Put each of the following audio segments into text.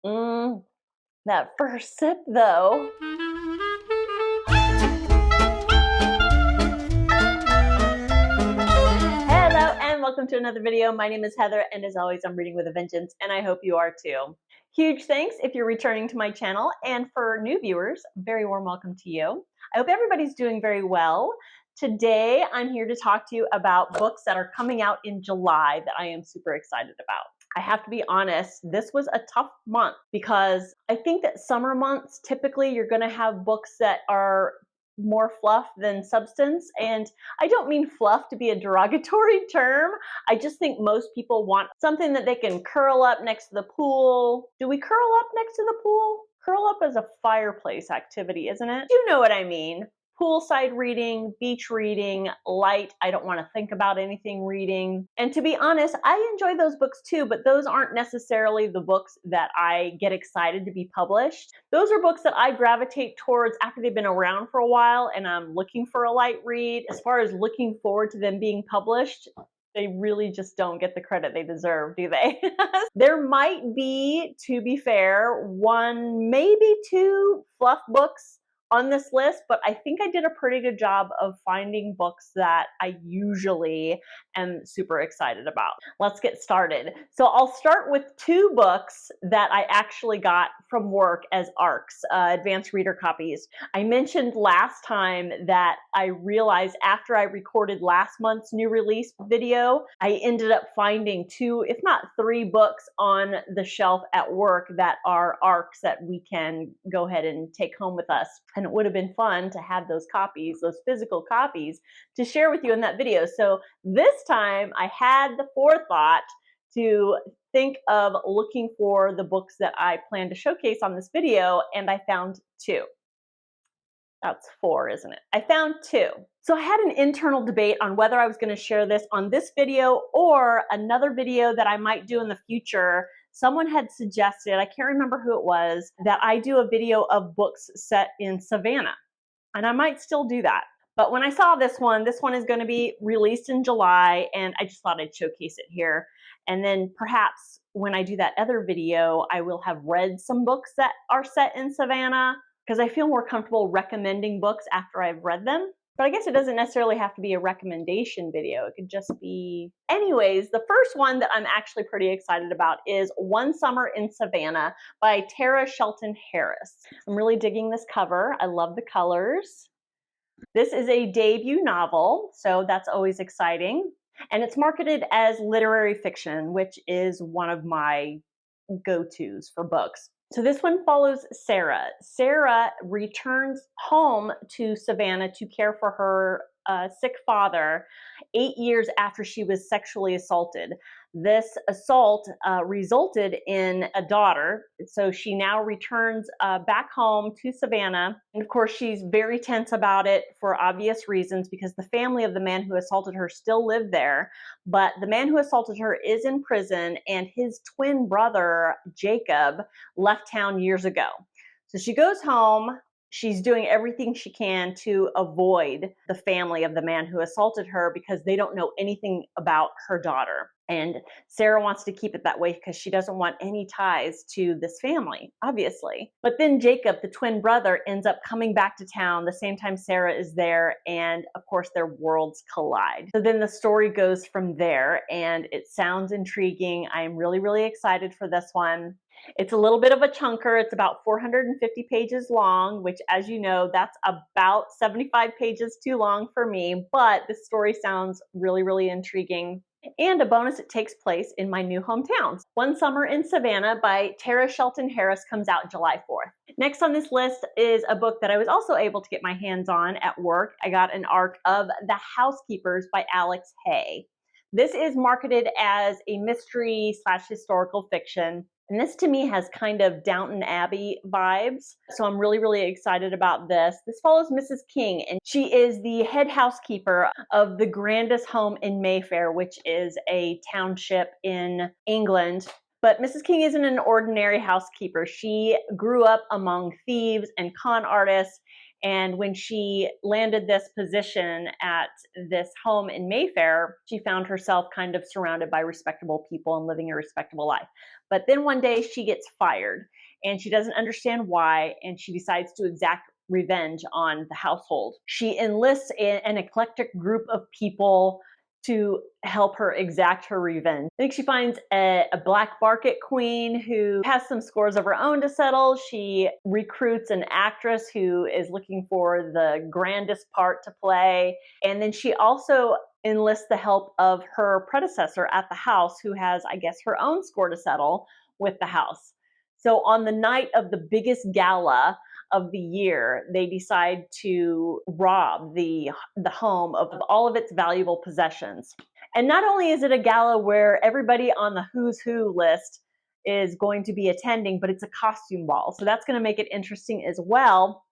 Mm, that first sip, though. Hello, and welcome to another video. My name is Heather, and as always, I'm reading with a vengeance, and I hope you are too. Huge thanks if you're returning to my channel, and for new viewers, very warm welcome to you. I hope everybody's doing very well. Today, I'm here to talk to you about books that are coming out in July that I am super excited about. I have to be honest, this was a tough month because I think that summer months, typically you're going to have books that are more fluff than substance. And I don't mean fluff to be a derogatory term. I just think most people want something that they can curl up next to the pool. Do we curl up next to the pool? Curl up is a fireplace activity, isn't it? You know what I mean. Poolside reading, beach reading, light, I don't want to think about anything reading. And to be honest, I enjoy those books too, but those aren't necessarily the books that I get excited to be published. Those are books that I gravitate towards after they've been around for a while and I'm looking for a light read. As far as looking forward to them being published, they really just don't get the credit they deserve, do they? There might be, to be fair, one, maybe two fluff books on this list, but I think I did a pretty good job of finding books that I usually am super excited about. Let's get started. So I'll start with two books that I actually got from work as ARCs, advanced reader copies. I mentioned last time that I realized after I recorded last month's new release video, I ended up finding two, if not three books on the shelf at work that are ARCs that we can go ahead and take home with us. And it would have been fun to have those copies, those physical copies, to share with you in that video. So this time I had the forethought to think of looking for the books that I plan to showcase on this video, and I found two. That's four, isn't it? I found two. So I had an internal debate on whether I was going to share this on this video or another video that I might do in the future. Someone had suggested, I can't remember who it was, that I do a video of books set in Savannah. And I might still do that. But when I saw this one is going to be released in July, and I just thought I'd showcase it here. And then perhaps when I do that other video, I will have read some books that are set in Savannah, because I feel more comfortable recommending books after I've read them. But I guess it doesn't necessarily have to be a recommendation video. It could just be... Anyways, the first one that I'm actually pretty excited about is One Summer in Savannah by Tara Shelton Harris. I'm really digging this cover. I love the colors. This is a debut novel, so that's always exciting. And it's marketed as literary fiction, which is one of my go-tos for books. So this one follows Sarah. Sarah returns home to Savannah to care for her sick father 8 years after she was sexually assaulted. This assault resulted in a daughter, so she now returns back home to Savannah. And of course, she's very tense about it for obvious reasons because the family of the man who assaulted her still live there. But the man who assaulted her is in prison, and his twin brother, Jacob, left town years ago. So she goes home. She's doing everything she can to avoid the family of the man who assaulted her because they don't know anything about her daughter. And Sarah wants to keep it that way because she doesn't want any ties to this family, obviously. But then Jacob, the twin brother, ends up coming back to town the same time Sarah is there, and of course their worlds collide. So then the story goes from there, and it sounds intriguing. I'm really, really excited for this one. It's a little bit of a chunker. It's about 450 pages long, which, as you know, that's about 75 pages too long for me, but this story sounds really, really intriguing. And a bonus, it takes place in my new hometown. One Summer in Savannah by Tara Shelton Harris comes out July 4th. Next on this list is a book that I was also able to get my hands on at work. I got an ARC of The Housekeepers by Alex Hay. This is marketed as a mystery / historical fiction. And this to me has kind of Downton Abbey vibes. So I'm really, really excited about this. This follows Mrs. King, and she is the head housekeeper of the grandest home in Mayfair, which is a township in England. But Mrs. King isn't an ordinary housekeeper. She grew up among thieves and con artists, And when she landed this position at this home in Mayfair, she found herself kind of surrounded by respectable people and living a respectable life. But then one day she gets fired and she doesn't understand why, and she decides to exact revenge on the household. She enlists an eclectic group of people to help her exact her revenge. I think she finds a black market queen who has some scores of her own to settle. She recruits an actress who is looking for the grandest part to play. And then she also enlists the help of her predecessor at the house, who has, I guess, her own score to settle with the house. So on the night of the biggest gala of the year, they decide to rob the home of all of its valuable possessions. And not only is it a gala where everybody on the who's who list is going to be attending, but it's a costume ball. So that's going to make it interesting as well.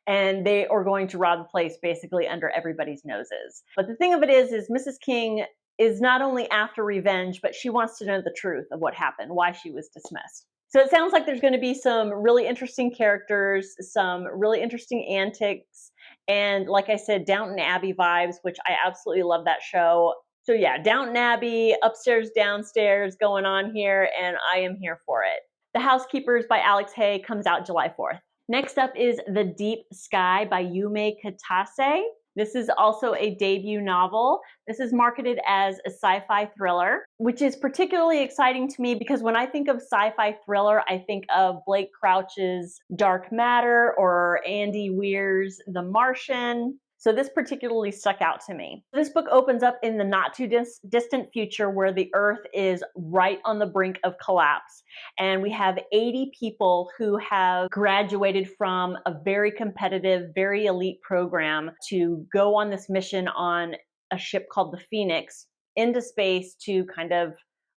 And they are going to rob the place basically under everybody's noses. But the thing of it is Mrs. King is not only after revenge, but she wants to know the truth of what happened, why she was dismissed. So it sounds like there's going to be some really interesting characters, some really interesting antics, and like I said, Downton Abbey vibes, which I absolutely love that show. So yeah, Downton Abbey, upstairs, downstairs going on here, and I am here for it. The Housekeepers by Alex Hay comes out July 4th. Next up is The Deep Sky by Yume Kitase. This is also a debut novel. This is marketed as a sci-fi thriller, which is particularly exciting to me because when I think of sci-fi thriller, I think of Blake Crouch's Dark Matter or Andy Weir's The Martian. So this particularly stuck out to me. This book opens up in the not too distant future where the Earth is right on the brink of collapse. And we have 80 people who have graduated from a very competitive, very elite program to go on this mission on a ship called the Phoenix into space to kind of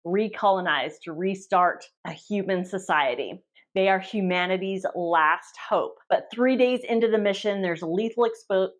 recolonize, to restart a human society. They are humanity's last hope. But 3 days into the mission, there's a lethal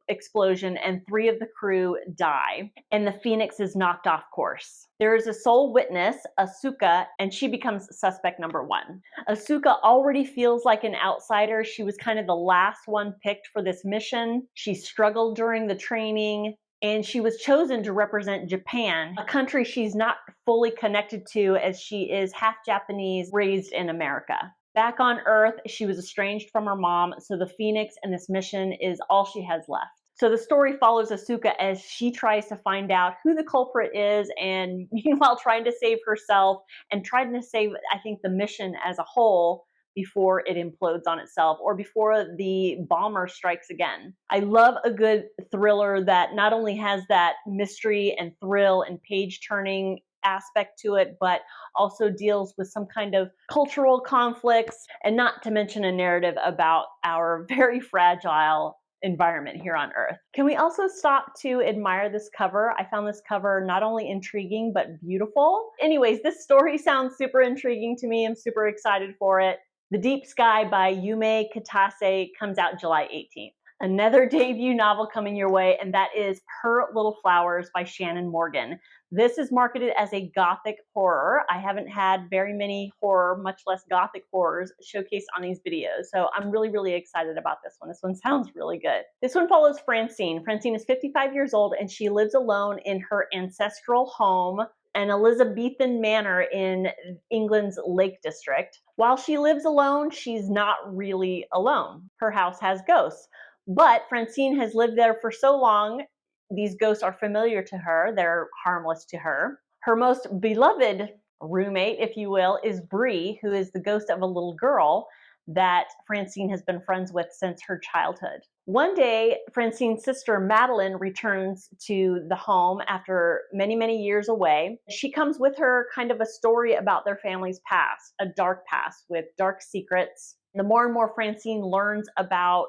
explosion and 3 of the crew die, and the Phoenix is knocked off course. There is a sole witness, Asuka, and she becomes suspect number 1. Asuka already feels like an outsider. She was kind of the last one picked for this mission. She struggled during the training, and she was chosen to represent Japan, a country she's not fully connected to as she is half Japanese, raised in America. Back on Earth, she was estranged from her mom, so the Phoenix and this mission is all she has left. So the story follows Asuka as she tries to find out who the culprit is, and meanwhile trying to save herself and trying to save, I think, the mission as a whole before it implodes on itself or before the bomber strikes again. I love a good thriller that not only has that mystery and thrill and page-turning aspect to it, but also deals with some kind of cultural conflicts, and not to mention a narrative about our very fragile environment here on Earth. Can we also stop to admire this cover? I found this cover not only intriguing, but beautiful. Anyways, this story sounds super intriguing to me. I'm super excited for it. The Deep Sky by Yume Kitase comes out July 18th. Another debut novel coming your way, and that is Her Little Flowers by Shannon Morgan. This is marketed as a gothic horror. I haven't had very many horror, much less gothic horrors, showcased on these videos, so I'm really, really excited about this one. This one sounds really good. This one follows Francine. Francine is 55 years old, and she lives alone in her ancestral home, an Elizabethan manor in England's Lake District. While she lives alone, she's not really alone. Her house has ghosts. But Francine has lived there for so long, these ghosts are familiar to her, they're harmless to her. Her most beloved roommate, if you will, is Bree, who is the ghost of a little girl that Francine has been friends with since her childhood. One day, Francine's sister Madeline returns to the home after many, many years away. She comes with her kind of a story about their family's past, a dark past with dark secrets. The more and more Francine learns about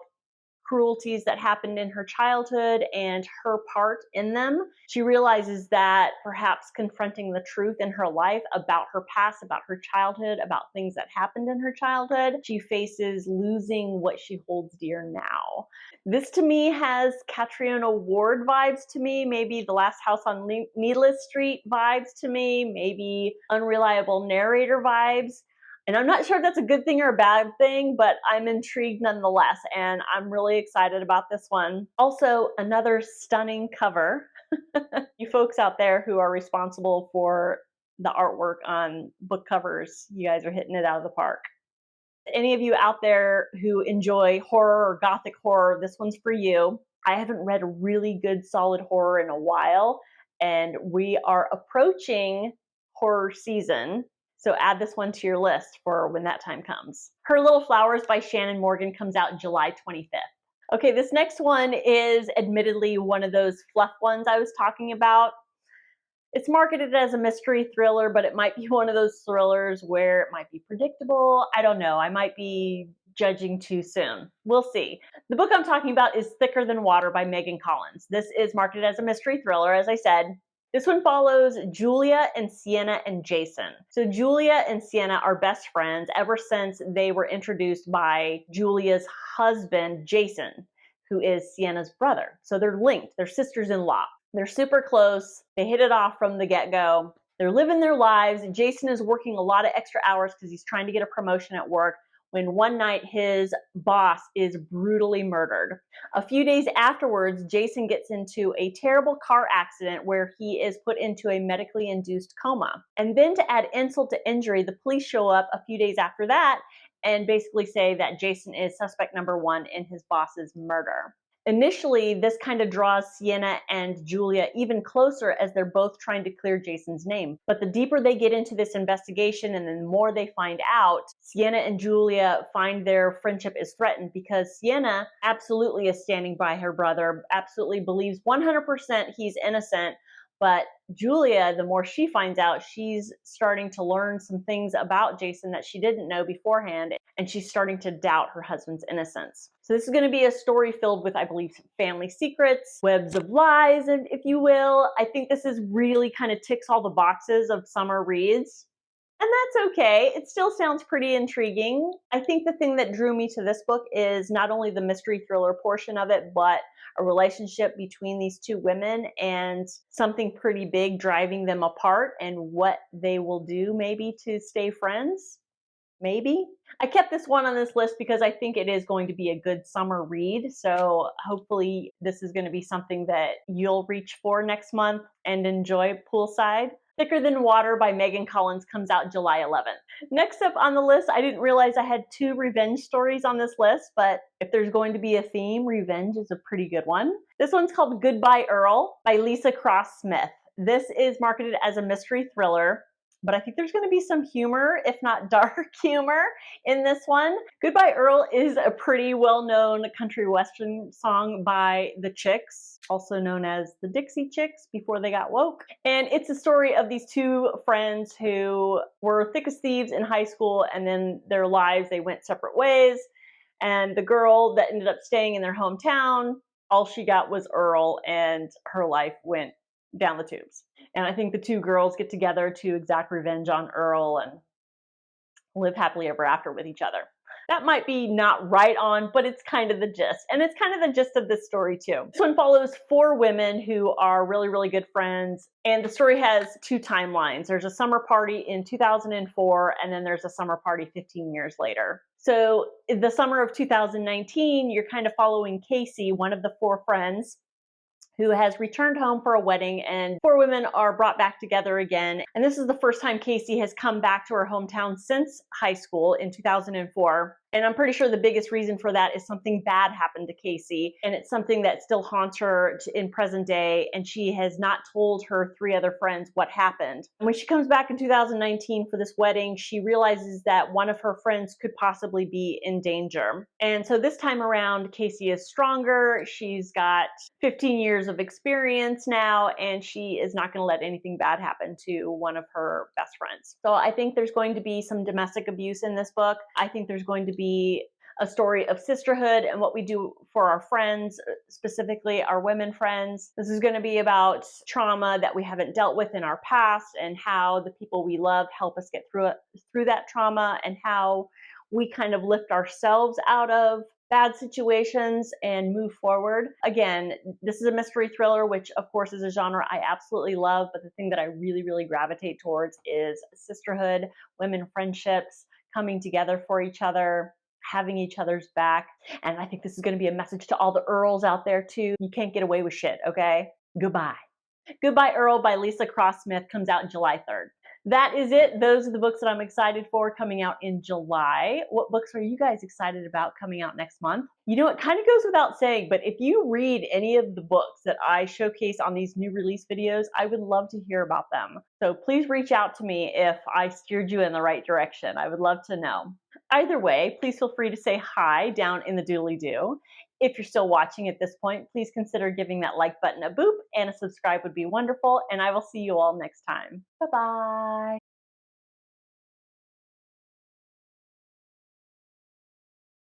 cruelties that happened in her childhood and her part in them, she realizes that perhaps confronting the truth in her life about her past, about her childhood, about things that happened in her childhood, she faces losing what she holds dear now. This to me has Catriona Ward vibes to me, maybe The Last House on Needless Street vibes to me, maybe Unreliable Narrator vibes. And I'm not sure if that's a good thing or a bad thing, but I'm intrigued nonetheless, and I'm really excited about this one. Also, another stunning cover. You folks out there who are responsible for the artwork on book covers, you guys are hitting it out of the park. Any of you out there who enjoy horror or gothic horror, this one's for you. I haven't read a really good solid horror in a while, and we are approaching horror season. So add this one to your list for when that time comes. Her Little Flowers by Shannon Morgan comes out July 25th. Okay, this next one is admittedly one of those fluff ones I was talking about. It's marketed as a mystery thriller, but it might be one of those thrillers where it might be predictable. I don't know. I might be judging too soon. We'll see. The book I'm talking about is Thicker Than Water by Megan Collins. This is marketed as a mystery thriller, as I said. This one follows Julia and Sienna and Jason. So Julia and Sienna are best friends ever since they were introduced by Julia's husband, Jason, who is Sienna's brother. So they're linked. They're sisters-in-law. They're super close. They hit it off from the get-go. They're living their lives. Jason is working a lot of extra hours because he's trying to get a promotion at work when one night his boss is brutally murdered. A few days afterwards, Jason gets into a terrible car accident where he is put into a medically induced coma. And then to add insult to injury, the police show up a few days after that and basically say that Jason is suspect number one in his boss's murder. Initially, this kind of draws Sienna and Julia even closer as they're both trying to clear Jason's name. But the deeper they get into this investigation and the more they find out, Sienna and Julia find their friendship is threatened because Sienna absolutely is standing by her brother, absolutely believes 100% he's innocent. But Julia, the more she finds out, she's starting to learn some things about Jason that she didn't know beforehand, and she's starting to doubt her husband's innocence. So this is going to be a story filled with, I believe, family secrets, webs of lies, if you will. I think this is really kind of ticks all the boxes of summer reads. And that's okay. It still sounds pretty intriguing. I think the thing that drew me to this book is not only the mystery thriller portion of it, but a relationship between these two women and something pretty big driving them apart and what they will do maybe to stay friends. Maybe. I kept this one on this list because I think it is going to be a good summer read. So hopefully this is going to be something that you'll reach for next month and enjoy poolside. Thicker Than Water by Megan Collins comes out July 11th. Next up on the list, I didn't realize I had 2 revenge stories on this list, but if there's going to be a theme, revenge is a pretty good one. This one's called Goodbye Earl by Lisa Cross Smith. This is marketed as a mystery thriller, but I think there's going to be some humor, if not dark humor, in this one. Goodbye Earl is a pretty well-known country western song by the Chicks, also known as the Dixie Chicks before they got woke. And it's a story of these 2 friends who were thick as thieves in high school, and then their lives, they went separate ways. And the girl that ended up staying in their hometown, all she got was Earl, and her life went down the tubes. And I think the 2 girls get together to exact revenge on Earl and live happily ever after with each other. That might be not right on, but it's kind of the gist. And it's kind of the gist of this story too. This one follows 4 women who are really, really good friends. And the story has 2 timelines. There's a summer party in 2004, and then there's a summer party 15 years later. So in the summer of 2019, you're kind of following Casey, one of the 4 friends, who has returned home for a wedding, and 4 women are brought back together again. And this is the first time Casey has come back to her hometown since high school in 2004. And I'm pretty sure the biggest reason for that is something bad happened to Casey, and it's something that still haunts her in present day, and she has not told her 3 other friends what happened. And when she comes back in 2019 for this wedding, she realizes that one of her friends could possibly be in danger. And so this time around, Casey is stronger. She's got 15 years of experience now, and she is not going to let anything bad happen to one of her best friends. So I think there's going to be some domestic abuse in this book. I think there's going to be a story of sisterhood and what we do for our friends, specifically our women friends. This is going to be about trauma that we haven't dealt with in our past, and how the people we love help us get through that trauma, and how we kind of lift ourselves out of bad situations and move forward. Again, this is a mystery thriller, which of course is a genre I absolutely love, but the thing that I really, really gravitate towards is sisterhood, women friendships, coming together for each other, having each other's back. And I think this is going to be a message to all the Earls out there too. You can't get away with shit, okay? Goodbye. Goodbye Earl by Lisa Cross Smith comes out July 3rd. That is it. Those are the books that I'm excited for coming out in July. What books are you guys excited about coming out next month? You know, it kind of goes without saying, but if you read any of the books that I showcase on these new release videos, I would love to hear about them. So please reach out to me if I steered you in the right direction. I would love to know. Either way, please feel free to say hi down in the doobly-doo. If you're still watching at this point, please consider giving that like button a boop, and a subscribe would be wonderful, and I will see you all next time. Bye-bye.